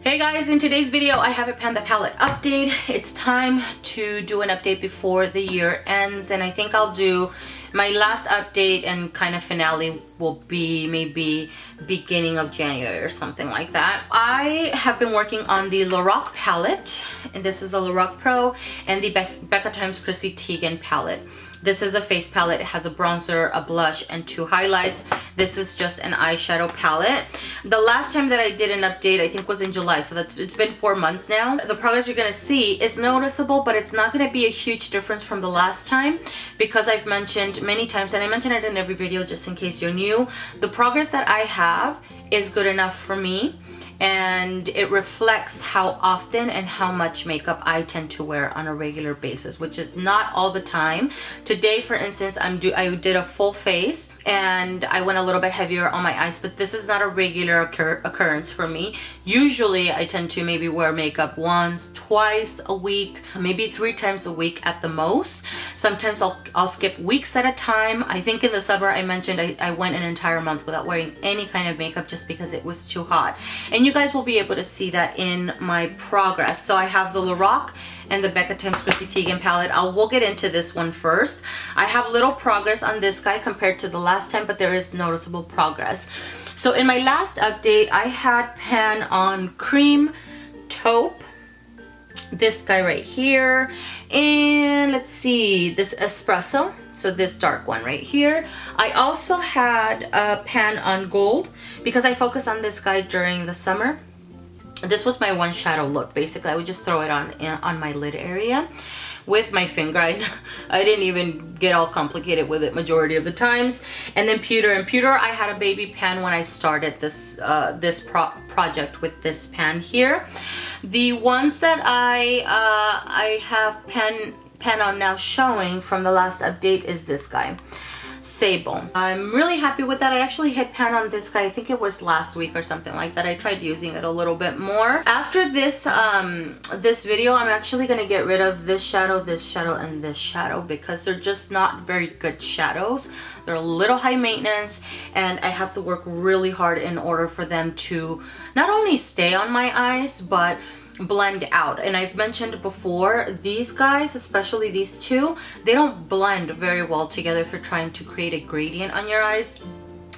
Hey guys, in today's video I have a Panda palette update. It's time to do an update before the year ends, and I think I'll do my last update and kind of finale will be maybe beginning of January or something like that. I have been working on the Lorac palette, and this is the Lorac Pro, and the Becca x Chrissy Teagan palette. This is a face palette. It has a bronzer, a blush, and 2 highlights. This is just an eyeshadow palette. The last time that I did an update, I think, was in July, so it's been 4 months now. The progress you're gonna see is noticeable, but it's not gonna be a huge difference from the last time, because I've mentioned many times, and I mention it in every video just in case you're new, the progress that I have is good enough for me, and it reflects how often and how much makeup I tend to wear on a regular basis, which is not all the time. Today, for instance, I did a full face and I went a little bit heavier on my eyes, but this is not a regular occurrence for me. Usually I tend to maybe wear makeup once, twice a week, maybe 3 times a week at the most. Sometimes I'll skip weeks at a time. I think in the summer I mentioned I went an entire month without wearing any kind of makeup just because it was too hot. And you guys will be able to see that in my progress. So I have the Lorac and the Becca x Chrissy Teagan palette. We'll get into this one first. I have little progress on this guy compared to the last time, but there is noticeable progress. So in my last update, I had pan on cream, taupe, this guy right here, and let's see, this espresso, so this dark one right here. I also had a pan on gold because I focused on this guy during the summer. This was my one shadow look. Basically, I would just throw it on my lid area with my finger. I didn't even get all complicated with it majority of the times. And then pewter. And pewter, I had a baby pan when I started this project with this pan here. The ones that I have pan on now showing from the last update is this guy, Sable. I'm really happy with that. I actually hit pan on this guy, I think it was last week or something like that. I tried using it a little bit more. After this this video, I'm actually gonna get rid of this shadow, and this shadow, because they're just not very good shadows. They're a little high maintenance, and I have to work really hard in order for them to not only stay on my eyes, but blend out. And I've mentioned before, these guys, especially these two, they don't blend very well together if you're trying to create a gradient on your eyes.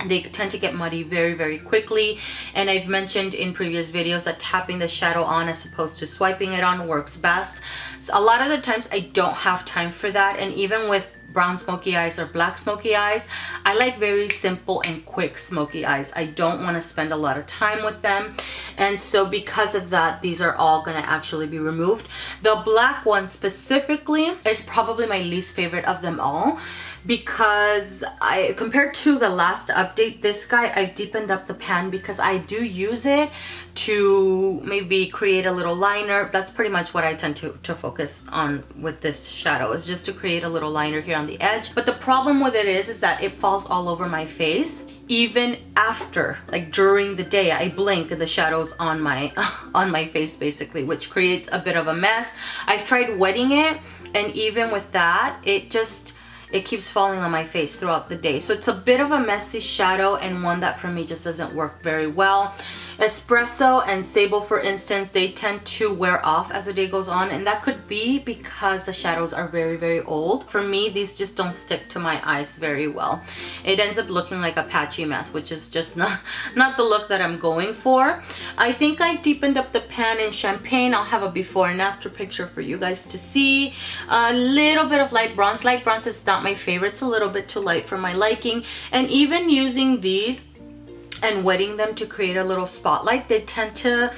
They tend to get muddy very, very quickly. And I've mentioned in previous videos that tapping the shadow on as opposed to swiping it on works best. So a lot of the times I don't have time for that, and even with brown smoky eyes or black smoky eyes, I like very simple and quick smoky eyes. I don't want to spend a lot of time with them, and so because of that, these are all going to actually be removed. The black one specifically is probably my least favorite of them all, because compared to the last update, this guy, I deepened up the pan because I do use it to maybe create a little liner. That's pretty much what I tend to focus on with this shadow, is just to create a little liner here on the edge. But the problem with it is that it falls all over my face. Even after, like during the day, I blink and the shadow's on my face basically, which creates a bit of a mess. I've tried wetting it, and even with that, it keeps falling on my face throughout the day. So it's a bit of a messy shadow, and one that for me just doesn't work very well. Espresso and Sable, for instance, they tend to wear off as the day goes on, and that could be because the shadows are very, very old. For me, these just don't stick to my eyes very well. It ends up looking like a patchy mess, which is just not the look that I'm going for. I think I deepened up the pan in Champagne. I'll have a before and after picture for you guys to see. A little bit of light bronze. Light bronze is not my favorite. It's a little bit too light for my liking. And even using these and wetting them to create a little spotlight, they tend to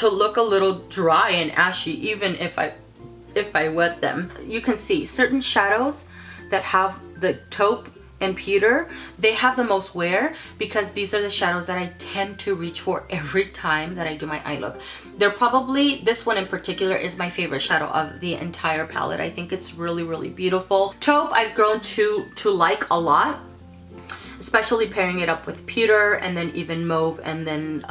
look a little dry and ashy even if I wet them. You can see certain shadows that have the taupe and pewter, they have the most wear, because these are the shadows that I tend to reach for every time that I do my eye look. They're probably, this one in particular is my favorite shadow of the entire palette. I think it's really, really beautiful. Taupe I've grown to like a lot, especially pairing it up with pewter, and then even mauve, and then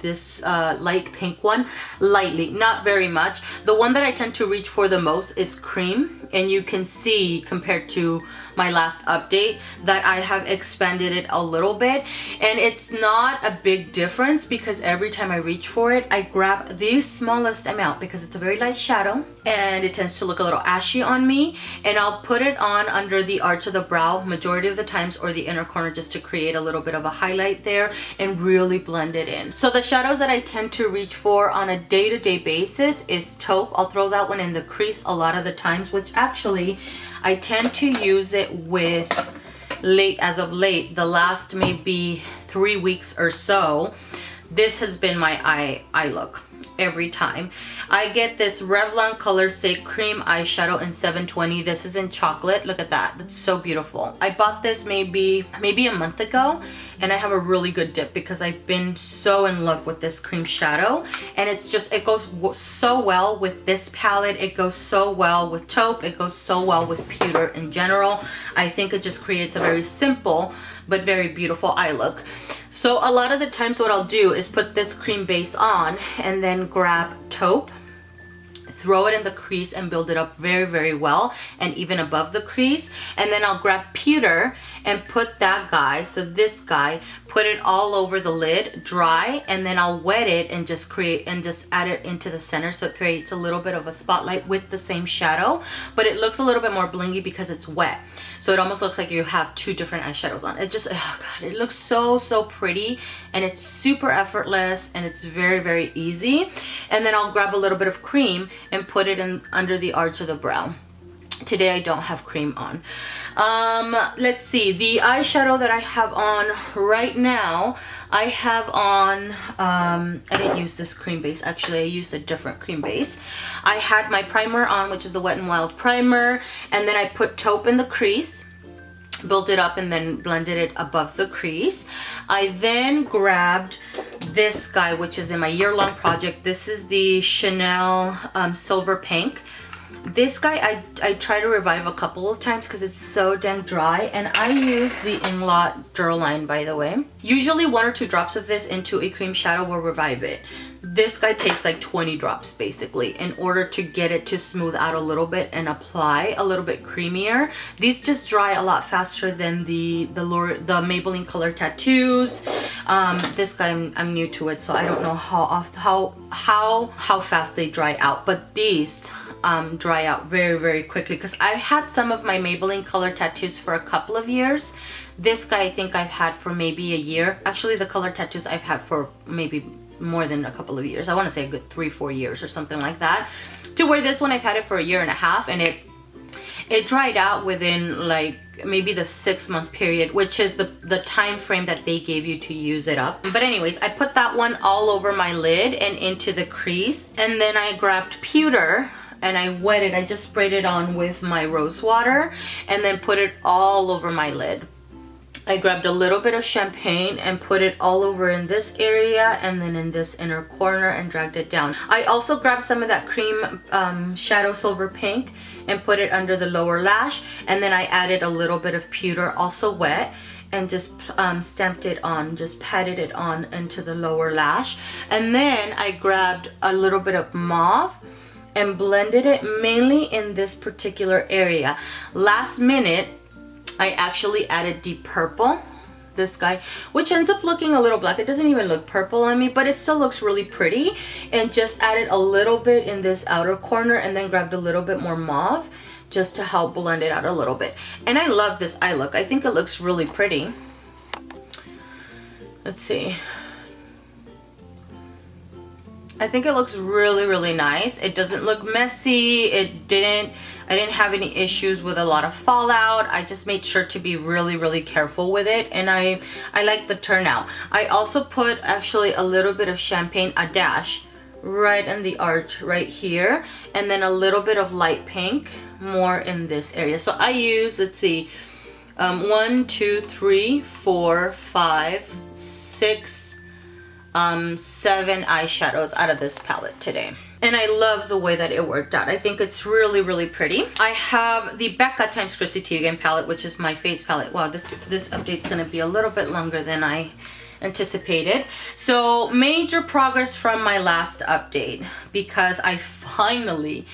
this light pink one lightly, not very much. The one that I tend to reach for the most is cream, and you can see compared to my last update that I have expanded it a little bit, and it's not a big difference because every time I reach for it I grab the smallest amount because it's a very light shadow and it tends to look a little ashy on me, and I'll put it on under the arch of the brow majority of the times, or the inner corner, just to create a little bit of a highlight there and really blend it in. So the shadows that I tend to reach for on a day-to-day basis is taupe. I'll throw that one in the crease a lot of the times, which actually I tend to use it with as of late, the last maybe 3 weeks or so. This has been my eye look every time. I get this Revlon Color Stay Cream eyeshadow in 720. This is in chocolate. Look at that. That's so beautiful. I bought this maybe a month ago, and I have a really good dip because I've been so in love with this cream shadow, and it's just, it goes so well with this palette. It goes so well with taupe. It goes so well with pewter in general. I think it just creates a very simple but very beautiful eye look. So a lot of the times what I'll do is put this cream base on and then grab taupe, throw it in the crease and build it up very, very well, and even above the crease. And then I'll grab pewter and put that guy, so this guy, put it all over the lid, dry, and then I'll wet it and just add it into the center, so it creates a little bit of a spotlight with the same shadow, but it looks a little bit more blingy because it's wet. So it almost looks like you have two different eyeshadows on. It just, oh God, it looks so, so pretty, and it's super effortless, and it's very, very easy. And then I'll grab a little bit of cream and put it in under the arch of the brow. Today I don't have cream on. Let's see, the eyeshadow that I have on right now, I have on, I didn't use this cream base, actually I used a different cream base. I had my primer on, which is a Wet n Wild primer, and then I put taupe in the crease, built it up, and then blended it above the crease. I then grabbed this guy, which is in my year-long project. This is the Chanel Silver Pink. This guy I try to revive a couple of times because it's so dang dry, and I use the Inglot Duraline, by the way. Usually 1 or 2 drops of this into a cream shadow will revive it. This guy takes like 20 drops basically in order to get it to smooth out a little bit and apply a little bit creamier. These just dry a lot faster than the Maybelline Color Tattoos. This guy I'm new to it, so I don't know how fast they dry out, but these dry out very, very quickly, because I've had some of my Maybelline Color Tattoos for a couple of years. This guy I think I've had for maybe a year. Actually, the Color Tattoos I've had for maybe more than a couple of years. I want to say a good 3-4 years or something like that. To where this one I've had it for a year and a half, and it dried out within like maybe the 6-month period, which is the time frame that they gave you to use it up. But anyways, I put that one all over my lid and into the crease, and then I grabbed pewter and I wet it. I just sprayed it on with my rose water and then put it all over my lid. I grabbed a little bit of champagne and put it all over in this area and then in this inner corner and dragged it down. I also grabbed some of that cream shadow Silver Pink and put it under the lower lash, and then I added a little bit of pewter, also wet, and just stamped it on, just patted it on into the lower lash. And then I grabbed a little bit of mauve and blended it mainly in this particular area. Last minute, I actually added deep purple, this guy, which ends up looking a little black. It doesn't even look purple on me, but it still looks really pretty, and just added a little bit in this outer corner, and then grabbed a little bit more mauve just to help blend it out a little bit. And I love this eye look. I think it looks really pretty. Let's see. I think it looks really, really nice. It doesn't look messy. I didn't have any issues with a lot of fallout. I just made sure to be really, really careful with it, and I like the turnout. I also put actually a little bit of champagne, a dash, right in the arch right here, and then a little bit of light pink, more in this area. So I use, let's see, 1, 2, 3, 4, 5, 6, 7 eyeshadows out of this palette today. And I love the way that it worked out. I think it's really, really pretty. I have the Becca times Chrissy Teagan palette, which is my face palette. Wow, this update's gonna be a little bit longer than I anticipated. So major progress from my last update, because I finally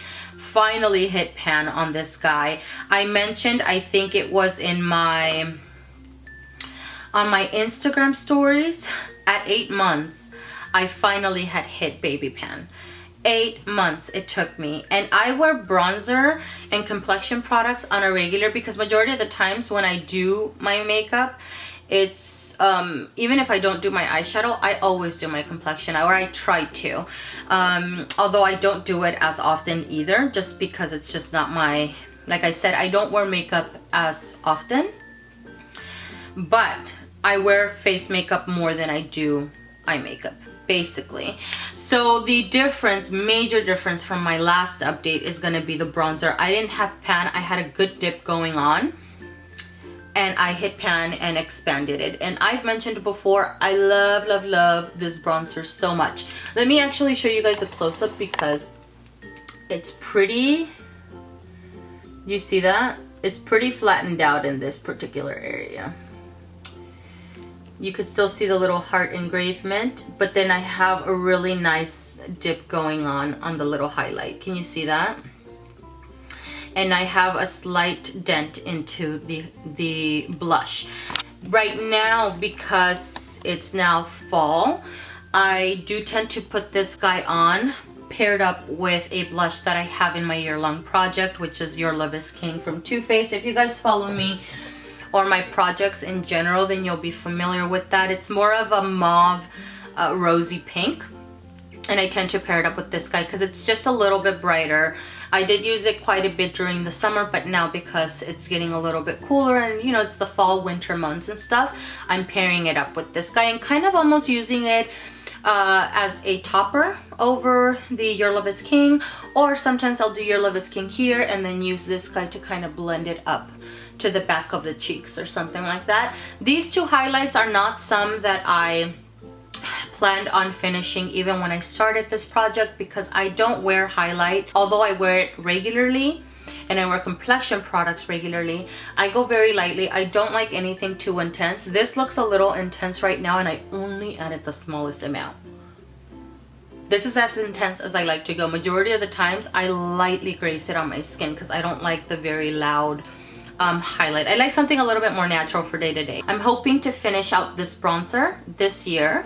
hit pan on this guy. I mentioned, I think it was in my on my Instagram stories, at 8 months I finally had hit baby pan. 8 months it took me, and I wear bronzer and complexion products on a regular, because majority of the times when I do my makeup, it's even if I don't do my eyeshadow, I always do my complexion, or I try to, although I don't do it as often either, just because it's just not my, like I said, I don't wear makeup as often, but I wear face makeup more than I do eye makeup, basically. So the difference, major difference from my last update is gonna be the bronzer. I didn't have pan, I had a good dip going on, and I hit pan and expanded it. And I've mentioned before, I love this bronzer so much. Let me actually show you guys a close-up, because it's pretty, you see that? It's pretty flattened out in this particular area. You could still see the little heart engravement, but then I have a really nice dip going on the little highlight. Can you see that? And I have a slight dent into the blush. Right now, because it's now fall, I do tend to put this guy on paired up with a blush that I have in my year-long project, which is Your Love is King from Too Faced. If you guys follow me or my projects in general, then you'll be familiar with that. It's more of a mauve, rosy pink, and I tend to pair it up with this guy because it's just a little bit brighter. I did use it quite a bit during the summer, but now because it's getting a little bit cooler and you know it's the fall winter months and stuff, I'm pairing it up with this guy and kind of almost using it as a topper over the Your Love is King, or sometimes I'll do Your Love is King here and then use this guy to kind of blend it up to the back of the cheeks or something like that. These two highlights are not some that I planned on finishing even when I started this project, because I don't wear highlight, although I wear it regularly and I wear complexion products regularly. I go very lightly. I don't like anything too intense. This looks a little intense right now and I only added the smallest amount. This is as intense as I like to go. Majority of the times I lightly grace it on my skin because I don't like the very loud highlight. I like something a little bit more natural for day to day. I'm hoping to finish out this bronzer this year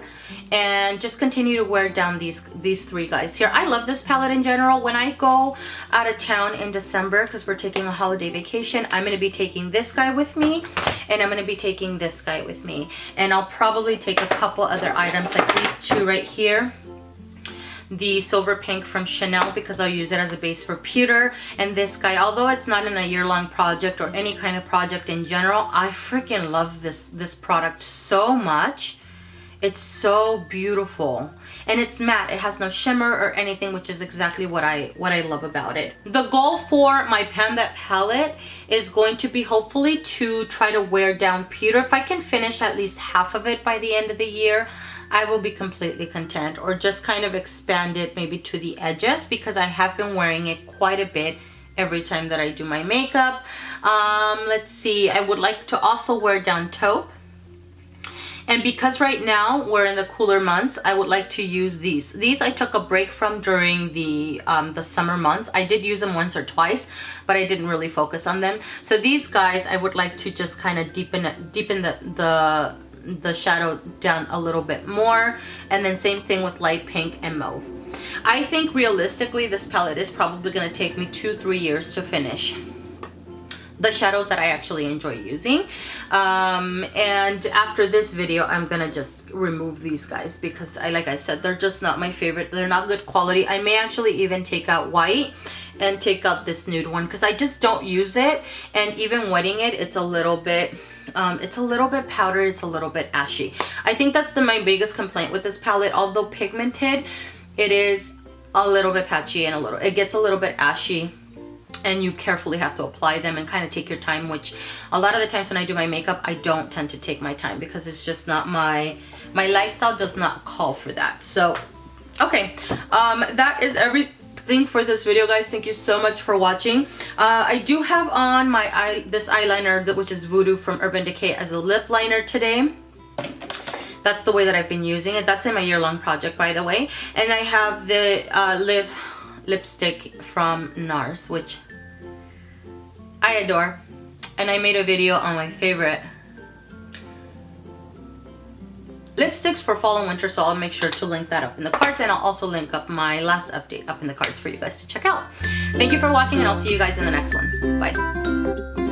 and just continue to wear down these three guys here. I love this palette in general. When I go out of town in December, because we're taking a holiday vacation, I'm going to be taking this guy with me and I'm going to be taking this guy with me, and I'll probably take a couple other items like these two right here, the silver pink from Chanel, because I'll use it as a base for pewter, and this guy, although it's not in a year-long project or any kind of project in general, I freaking love this product so much. It's so beautiful and it's matte. It has no shimmer or anything, which is exactly what I love about it. The goal for my Pan That palette is going to be hopefully to try to wear down pewter. If I can finish at least half of it by the end of the year, I will be completely content, or just kind of expand it maybe to the edges, because I have been wearing it quite a bit every time that I do my makeup. Let's see, I would like to also wear down taupe. And because right now we're in the cooler months, I would like to use these. These I took a break from during the summer months. I did use them once or twice, but I didn't really focus on them. So these guys, I would like to just kind of deepen the shadow down a little bit more, and then same thing with light pink and mauve. I think realistically this palette is probably going to take me 2-3 years to finish the shadows that I actually enjoy using, and after this video I'm gonna just remove these guys because like I said, they're just not my favorite. They're not good quality. I may actually even take out white and take out this nude one because I just don't use it, and even wetting it, it's a little bit powdered, it's a little bit ashy. I think that's my biggest complaint with this palette. Although pigmented, it is a little bit patchy and it gets a little bit ashy, and you carefully have to apply them and kind of take your time, which a lot of the times when I do my makeup, I don't tend to take my time because it's just not my lifestyle does not call for that. So okay, that is everything for this video, guys. Thank you so much for watching. I do have on this eyeliner, which is Voodoo from Urban Decay, as a lip liner today. That's the way that I've been using it. That's in my year-long project, by the way. And I have the Liv lipstick from Nars, which I adore. And I made a video on my favorite lipsticks for fall and winter, so I'll make sure to link that up in the cards, and I'll also link up my last update up in the cards for you guys to check out. Thank you for watching, and I'll see you guys in the next one. Bye.